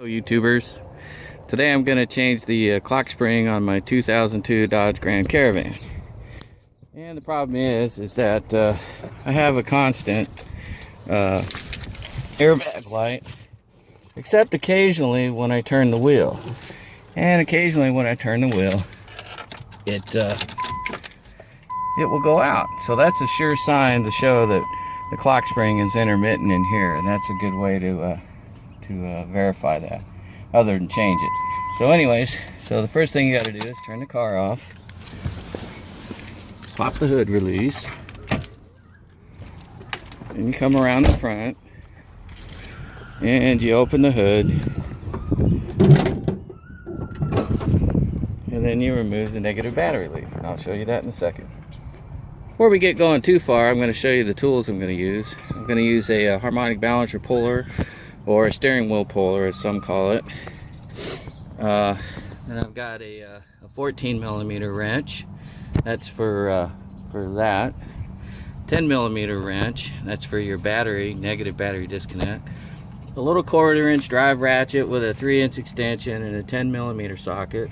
Hello YouTubers, today I'm going to change the clock spring on my 2002 Dodge Grand Caravan. And the problem is that I have a constant airbag light, except occasionally when I turn the wheel. And occasionally when I turn the wheel, it will go out. So that's a sure sign to show that the clock spring is intermittent in here, and that's a good way to verify that, other than change it. So anyways, so the first thing you got to do is turn the car off, pop the hood release, and you come around the front and you open the hood, and then you remove the negative battery leaf, and I'll show you that in a second. Before we get going too far, I'm going to show you the tools I'm going to use. I'm going to use a harmonic balancer puller, or a steering wheel puller as some call it. And I've got a 14 millimeter wrench. That's for that. 10 millimeter wrench. That's for your battery, negative battery disconnect. A little 1/4 inch drive ratchet with a 3-inch extension and a 10 millimeter socket.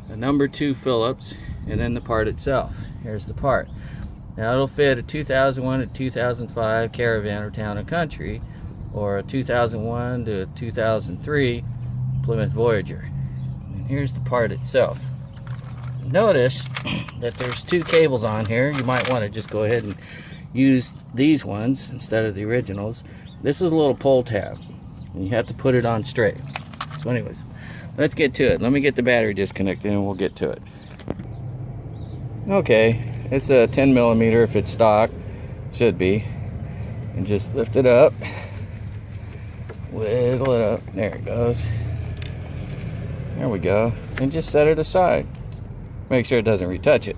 A number 2 Phillips, and then the part itself. Here's the part. Now it'll fit a 2001 to 2005 Caravan or Town & Country, or a 2001 to 2003 Plymouth Voyager. And here's the part itself. Notice that there's 2 cables on here. You might want to just go ahead and use these ones instead of the originals. This is a little pull tab, and you have to put it on straight. So anyways, let's get to it. Let me get the battery disconnected and we'll get to it. Okay, it's a 10 millimeter if it's stock. Should be. And just lift it up. Wiggle it up. There it goes. There we go. And just set it aside. Make sure it doesn't retouch it.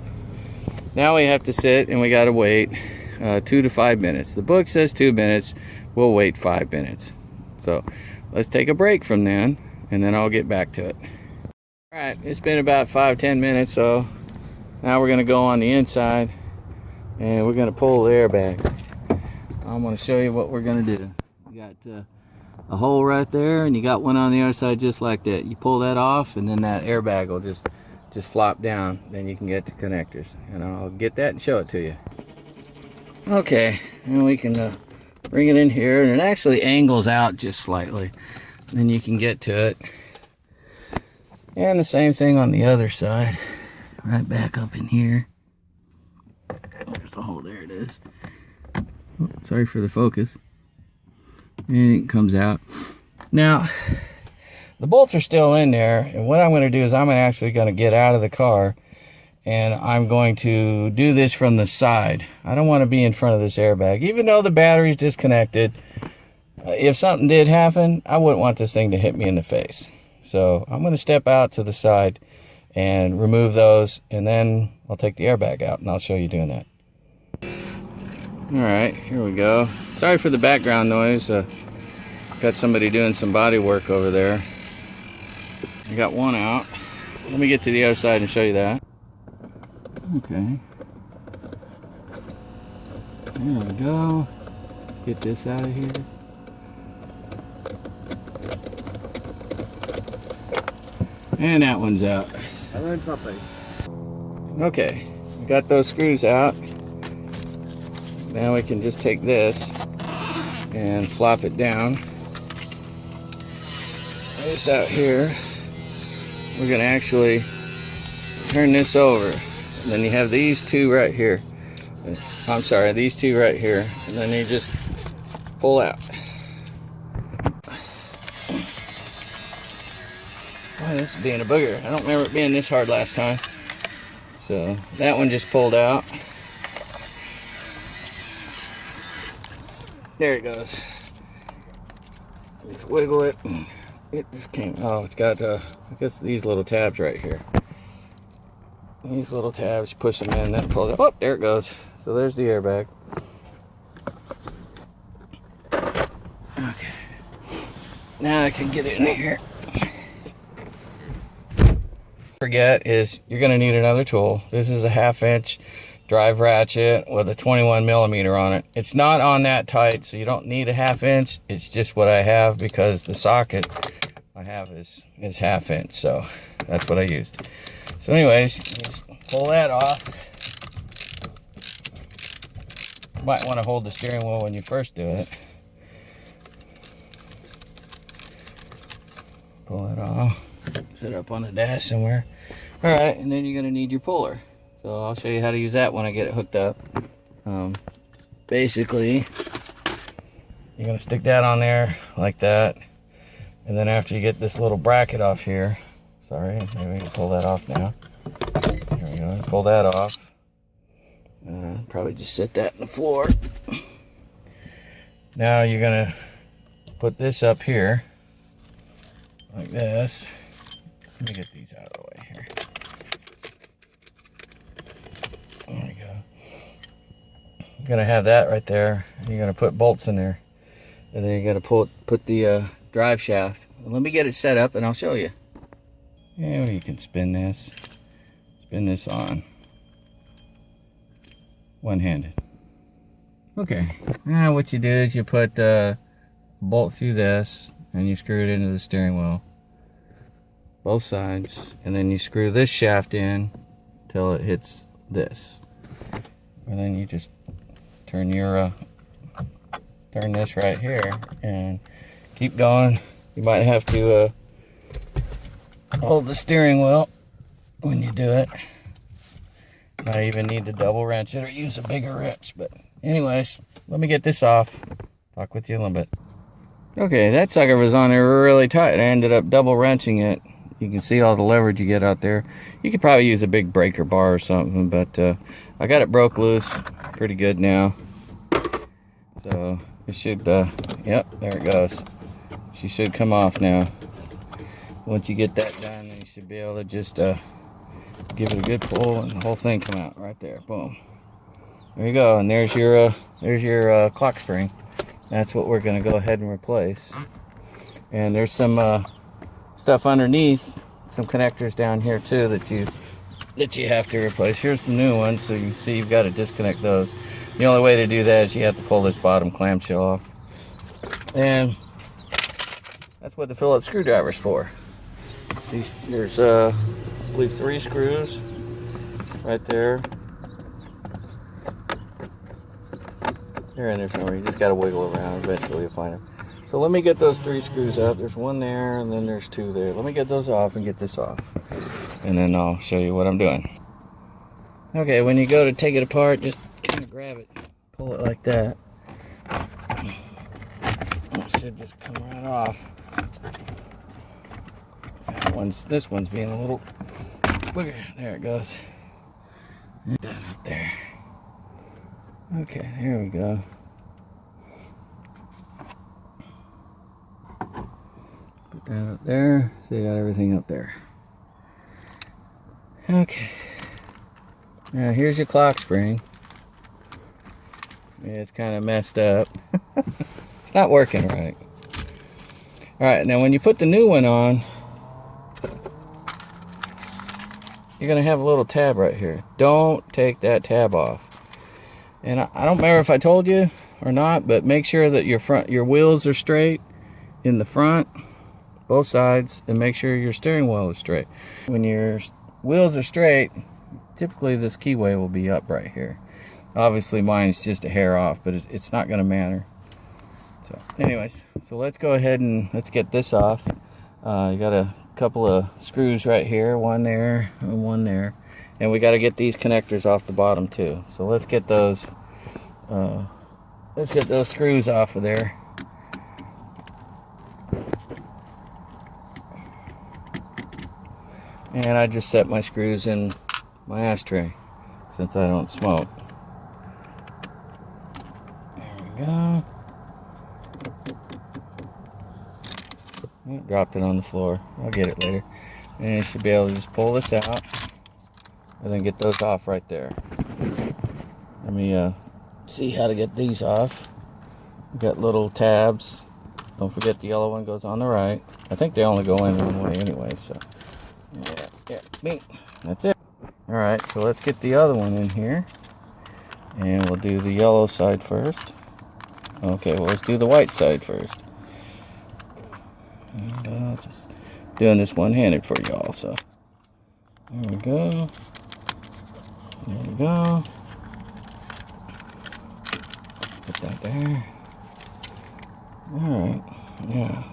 Now we have to sit and we got to wait 2 to 5 minutes. The book says 2 minutes. We'll wait 5 minutes. So let's take a break from then, and then I'll get back to it. Alright, it's been about 5-10 minutes, so now we're going to go on the inside and we're going to pull the airbag. I'm going to show you what we're going to do. We got a hole right there, and you got one on the other side just like that. You pull that off, and then that airbag will just flop down. Then you can get the connectors, and I'll get that and show it to you. Okay, and we can bring it in here, and it actually angles out just slightly. Then you can get to it. And the same thing on the other side. Right back up in here. There's the hole. There it is. Oh, sorry for the focus. And it comes out. Now, the bolts are still in there, and what I'm going to do is I'm actually going to get out of the car, and I'm going to do this from the side. I don't want to be in front of this airbag. Even though the battery's disconnected, if something did happen, I wouldn't want this thing to hit me in the face. So I'm going to step out to the side and remove those, and then I'll take the airbag out, and I'll show you doing that. Alright, here we go. Sorry for the background noise. Got somebody doing some body work over there. I got one out. Let me get to the other side and show you that. Okay. There we go. Let's get this out of here. And that one's out. I learned something. Okay, we got those screws out. Now we can just take this and flop it down. This out here. We're going to actually turn this over. And then you have these 2 right here. I'm sorry, these 2 right here. And then you just pull out. Boy, this is being a booger. I don't remember it being this hard last time. So that one just pulled out. There it goes. Just wiggle it. It just came. Oh, it's got I guess these little tabs right here. These little tabs, you push them in, then it pulls up. Oh, there it goes. So there's the airbag. Okay. Now I can get it in here. Forget is you're going to need another tool. This is a 1/2 inch drive ratchet with a 21 millimeter on it. It's not on that tight, so you don't need a 1/2 inch. It's just what I have because the socket I have is 1/2 inch, so that's what I used. So anyways, just pull that off. You might want to hold the steering wheel when you first do it. Pull it off. Set it up on the dash somewhere. Alright, and then you're going to need your puller. So I'll show you how to use that when I get it hooked up. Basically, you're going to stick that on there like that. And then after you get this little bracket off here, sorry, maybe we can pull that off now. There we go, pull that off. Probably just set that in the floor. Now you're going to put this up here, like this. Let me get these out of the way here. There we go. You're going to have that right there. You're going to put bolts in there. And then you're going to put the drive shaft. Let me get it set up and I'll show you. Yeah, you can spin this on one-handed. Okay, now what you do is you put a bolt through this and you screw it into the steering wheel, both sides, and then you screw this shaft in till it hits this, and then you just turn this right here and keep going. You might have to hold the steering wheel when you do it. Might even need to double wrench it or use a bigger wrench. But anyways, let me get this off. Talk with you in a little bit. Okay, that sucker was on there really tight. I ended up double wrenching it. You can see all the leverage you get out there. You could probably use a big breaker bar or something, but I got it broke loose pretty good now. So it should, yep, there it goes. She should come off now. Once you get that done, then you should be able to just give it a good pull and the whole thing come out right there. Boom. There you go. And there's your clock spring. That's what we're going to go ahead and replace. And there's some stuff underneath, some connectors down here too that you have to replace. Here's the new ones, so you see you've got to disconnect those. The only way to do that is you have to pull this bottom clamshell off. And that's what the Phillips screwdriver's for. There's I believe 3 screws right there. They're in there somewhere. You just got to wiggle around. Eventually you'll find them. So let me get those 3 screws up. There's 1 there and then there's 2 there. Let me get those off and get this off. And then I'll show you what I'm doing. Okay, when you go to take it apart, just kind of grab it. Pull it like that. It should just come right off. This one's being a little bigger. There it goes. Put that up there. Okay, here we go. Put that up there. So you got everything up there. Okay. Now here's your clock spring. Yeah, it's kind of messed up. It's not working right. Alright, now when you put the new one on, you're going to have a little tab right here. Don't take that tab off. And I don't remember if I told you or not, but make sure that your wheels are straight in the front, both sides, and make sure your steering wheel is straight. When your wheels are straight, typically this keyway will be up right here. Obviously mine's just a hair off, but it's not going to matter. So anyways, so let's go ahead and let's get this off. You got a couple of screws right here, 1 there and 1 there, and we got to get these connectors off the bottom too. So let's get those screws off of there. And I just set my screws in my ashtray since I don't smoke. There we go. Dropped it on the floor. I'll get it later. And you should be able to just pull this out and then get those off right there. Let me see how to get these off. We've got little tabs. Don't forget the yellow one goes on the right. I think they only go in one way anyway, so yeah, me. That's it. Alright, so let's get the other one in here. And we'll do the yellow side first. Okay, well let's do the white side first. And just doing this one-handed for y'all. So there we go. There we go. Put that there. Alright. Yeah,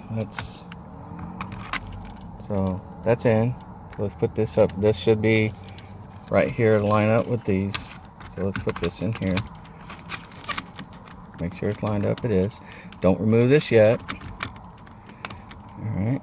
so that's in. So let's put this up. This should be right here to line up with these. So let's put this in here. Make sure it's lined up. It is. Don't remove this yet. Alright.